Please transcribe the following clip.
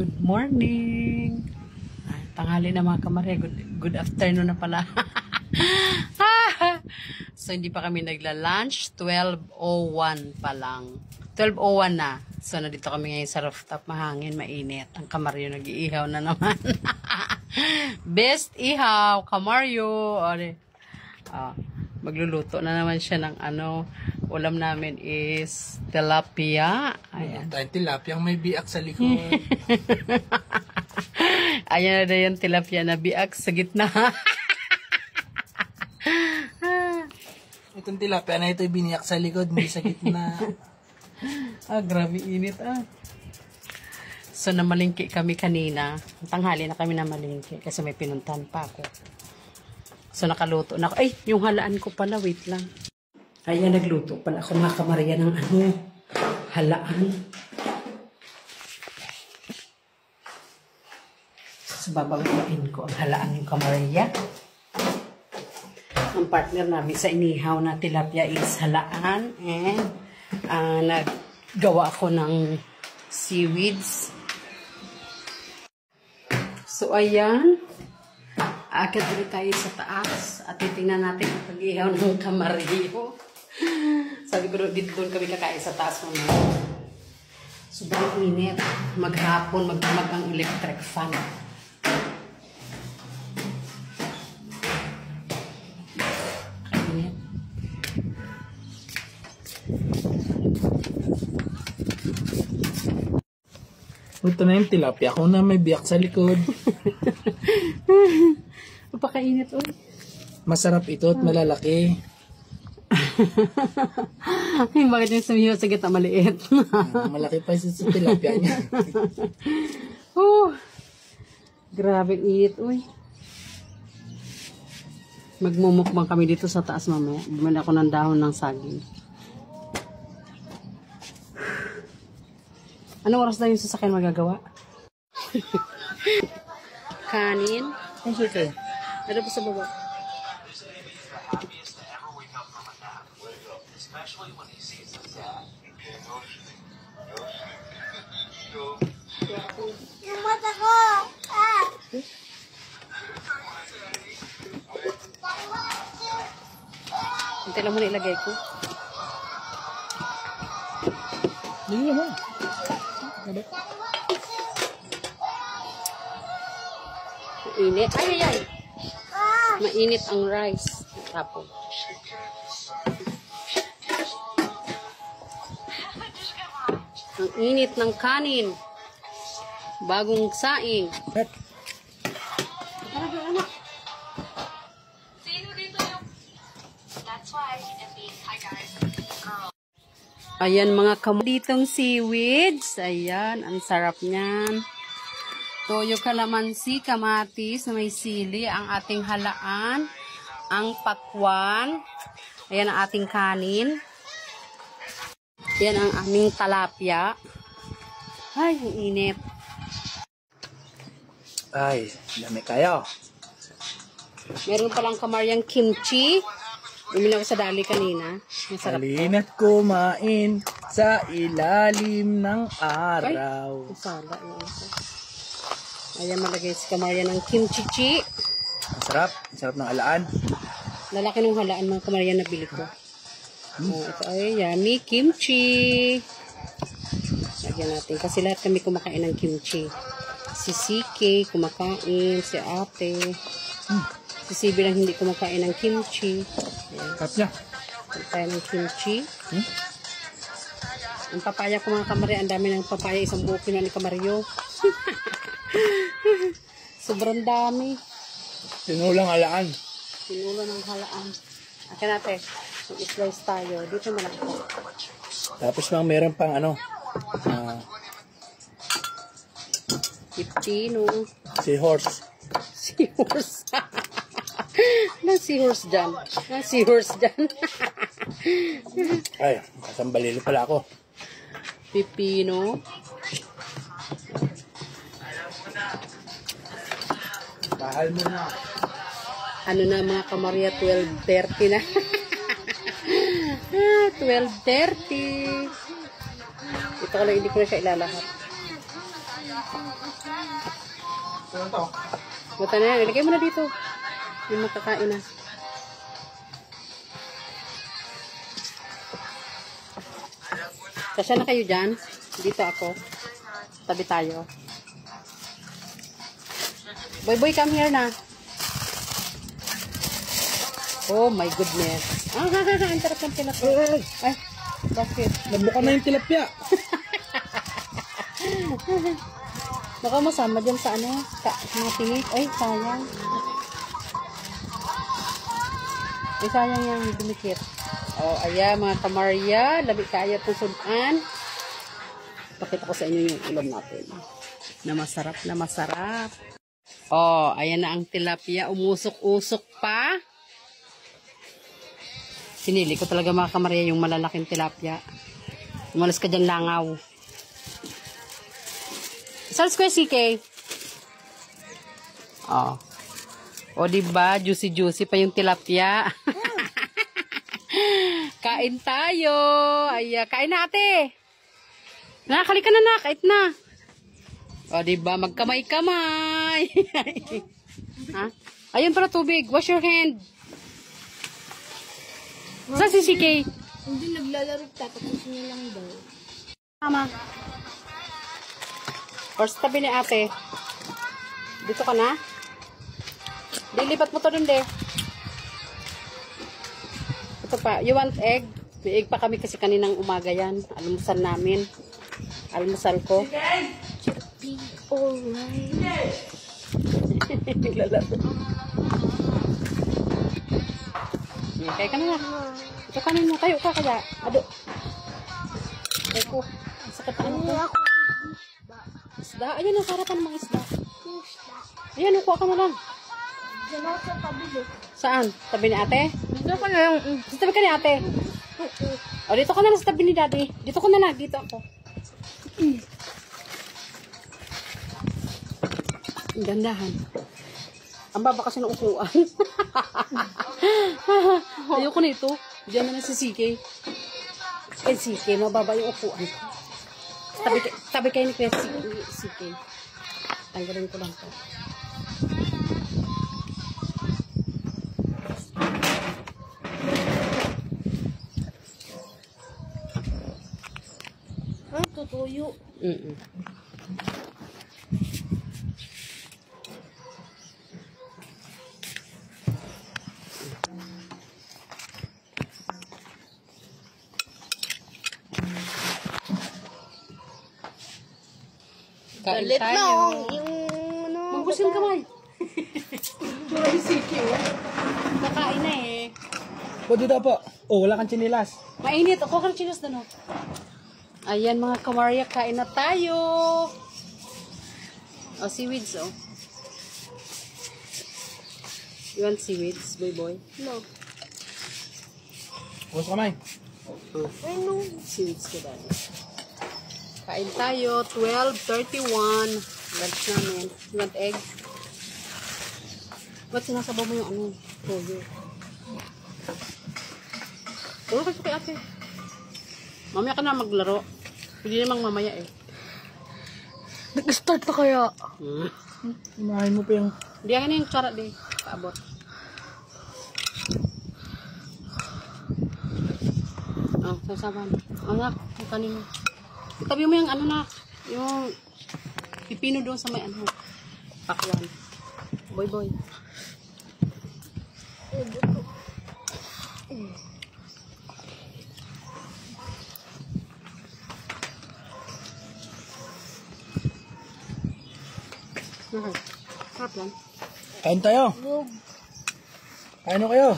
Good morning. Tanghali na mga kamare. Good afternoon na pala. So, hindi pa kami nagla-lunch. 12:01 pa lang. 12:01 na. So, nandito kami ngayon sa rooftop. Mahangin, mainit. Ang kamaryo nag-iihaw na naman. Best ihaw, kamaryo. Magluluto na naman siya ng ulam namin is tilapia. Ayan. Tayong tilapia may biak sa likod. Ayan na yung tilapia na biak sa gitna. Itong tilapia na ito biniyak sa likod, hindi sa gitna. Grabe init So, namalingki kami kanina. Tanghali na kami namalingki kasi may pinuntahan pa ako. So, nakaluto na ako. Ay, yung halaan ko pala. Wait lang. Ayan, nagluto pala ako mga kamarya ng halaan. So, babaguin ko ang halaan yung kamarya. Ang partner namin sa inihaw na tilapia is halaan. And, naggawa ako ng seaweeds. So, ayan. Akit ulit tayo sa taas at titingnan natin ang pag-ihaw ng kamaryo. Sabi ko dito doon kami kakain sa taas mamaya. Sobrang init. Maghapon, magdamag ang electric fan. Init. Ito na yung tilapia ko na may biyak sa likod. Napakainit, uy. Masarap ito at malalaki. Bakit yung sumiyo sa gitna maliit? Malaki pa sa tilapia niya. Grabe init, uy. Magmumukbang kami dito sa taas mamaya. Bumili ako ng dahon ng saging. Anong oras na yung sasakyan magagawa? Kanin. Ang sige. Ano po sa baba? Yung mata ko! Hintay lang muna ilagay ko. Hindi naman. Mainit. Ay. Mainit ang rice. Tapos. Ang init ng kanin. Bagong saing. Ayan mga ditong seaweeds. Ayan, ang sarap niyan. Toyo kalamansi, kamatis na may sili, ang ating halaan, ang pakwan, ayan ang ating kanin. Ayan ang aming talapia. Ay, ang init. Ay, dami kayo. Meron palang kamaryang kimchi. Bumili ako sa dali kanina. Masarap. Halina't kumain sa ilalim ng araw. Ay, sala. Ayan, malagay si kamarya ng kimchi. Ang sarap. Ang sarap ng alaan. Lalaki ng halaan mga kamarya na bili ko. Ito ay yummy kimchi. Lagyan natin. Kasi lahat kami kumakain ng kimchi. Si CK kumakain. Si ate. Si Sibi lang hindi kumakain ng kimchi. Sarap niya. Tayo ng kimchi. Ang papaya ko mga kamarya. Ang dami ng papaya. Isang buo na ni kamaryo. Sobrang dami. Sinulang alaan. Sinulo ng halaan. Akin natin. Mag-slice tayo. Dito na lang po. Tapos meron pang Pipino. seahorse. Seahorse. Nang seahorse dyan. Nang seahorse dyan. Ay, kasambalilo pala ako. Pipino. Bahal mo na. Ano na mga kamarya, 12:30 na. 12:30. Ito ko lang, hindi ko na siya ilalahat. Ano to? Buta na yan. Ilagay mo na dito. Yung makakain na. Kasya na kayo dyan. Dito ako. Tabi tayo. Boy, boy, come here na. Oh my goodness. Ah, ang sarap ng tilapia. Ay, bakit? Nabuka na yung tilapia. Baka masama dyan sa ano, mga tingit. Ay, sayang. Ay, sayang yung dumikit. Oh, ayan, mga kamarya. Labi kaya itong sudan. Pakita ko sa inyo yung ulam natin. Na masarap, na masarap. Oh, ayan na ang tilapia. Umusok-usok pa. Sinili ko talaga mga kamarya yung malalaking tilapia. Umalis ka dyan langaw. Salis ko yung CK. Oh. O diba, juicy-juicy pa yung tilapia. Kain tayo. Ay, kain na ate. Nakakali ka na na, kait na. O diba, magkamay-kamay. Ha? Ayun para tubig. Wash your hand. Saan si CK? Hindi naglalaro, tatapos niya lang daw. Tama. Or sa tabi ni ate. Dito ka na? Dilipat mo to dun, de. Ito pa. You want egg? May egg pa kami kasi kaninang umaga yan. Almusal namin. Almusal ko. Be alright. Naglalaro. Kaya ka na nga. Ito ka na. Tayo ka kaya. Ado. Ay ko. Ang sakit na ano to. Isda. Ayan ang sarapan ng mga isda. Ayan, kuha ka na lang. Diyan ako sa kabilo. Saan? Tabi ni ate? Dito ko na yung... Sa tabi ka ni ate? O, dito ka na lang sa tabi ni daddy. Dito ka na lang. Dito ako. Ang gandahan. Ang baba kasi ng upuan. Ayoko na ito. Diyan na lang si CK. Kay CK, mababa yung upuan ko. Tabi kayo ni Kuya CK. Tanggalin ko lang to. Ah, tutuyo. Kain Galit tayo. lang. Yung ano... Magbusin kamay. Tura ni CK, oh. Nakain na eh. Pwede daw po. Oh, wala kang chinilas. Mainit. Ako kang chinos na no. Ayan mga kamarya, kain na tayo. Oh, seaweeds oh. You want seaweeds, boy boy? No. Bukas kamay. I know. Seaweeds ko dahil. Kain tayo, 12:31. Lunch namin. You want egg? Ba't sinasabaw mo yung ano? Toyo. Tulog ka kay ate. Mamaya ka na maglaro. Hindi namang mamaya eh. Nag-start pa kaya? Imahin mo pa yung... Hindi yan yung tsara di. Paabot. Ah, sasaban. Anak, yung kanin mo. Itabi mo yung ano na, yung pipino doon sa may ano. Pakwan. Boy boy. Okay. Sarap yan. Kain tayo. Lug. Kain na kayo.